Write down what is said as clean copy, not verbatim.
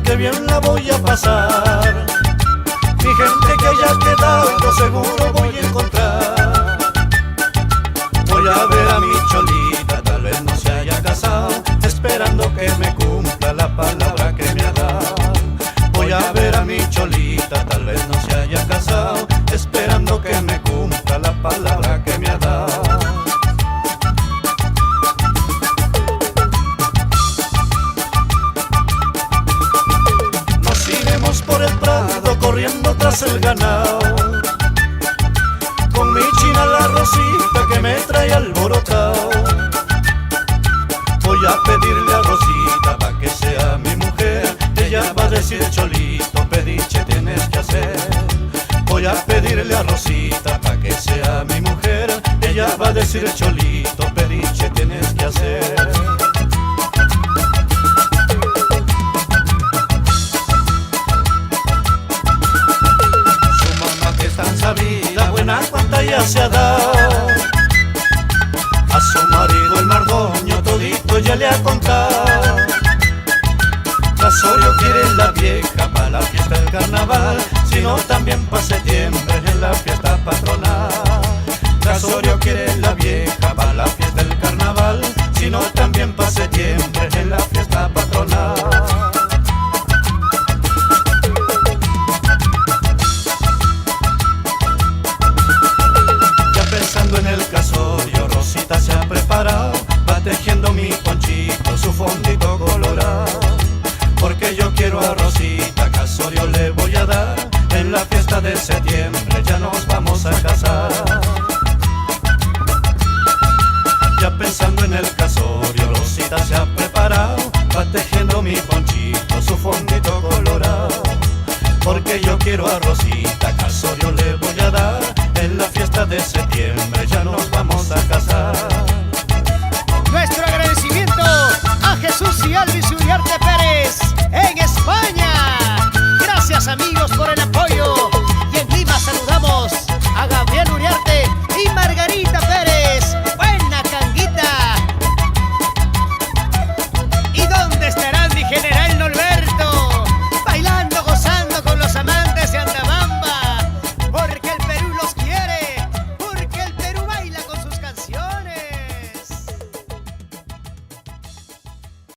qué bien la voy a pasar. Mi gente que haya quedado seguro voy a encontrar. Voy a ver a mi cholita, tal vez no se haya casado, esperando que me cumpla la palabra que me ha dado. Voy a ver a mi cholita, tal vez no se haya casado, esperando que me cumpla la palabra que me ha dado. Nos iremos por el prado corriendo tras el ganado, con mi china la Rosita que me trae alborotado. Voy a pedirle a Rosita pa' que sea mi mujer, ella va a decir cholito, pediche tienes que hacer. Voy a pedirle a Rosita pa' que sea mi mujer, ella va a decir cholito, pediche tienes que hacer. Su mamá que es tan sabida, buena cuanta ya se ha dado, a su marido el Mardoño todito ya le ha contado. Casorio quiere la vieja pa' la fiesta del carnaval, sino también pa' septiembre en la fiesta patronal. Casorio quiere la vieja pa' la fiesta del carnaval, sino también pa' septiembre en la fiesta patronal. Ya pensando en el casorio, Rosita se ha preparado, va tejiendo mi ponchito, su fondito colorado. Porque yo quiero a Rosita, casorio le voy a dar, en la fiesta de septiembre ya nos vamos a casar. Ya pensando en el casorio, Rosita se ha preparado, va tejiendo mi ponchito, su fondito colorado. Porque yo quiero a Rosita, casorio le voy a dar, en la fiesta de septiembre ya nos vamos a casar. Nuestro agradecimiento a Jesús y Alvis Uriarte Pérez en España. Gracias amigos por el apoyo.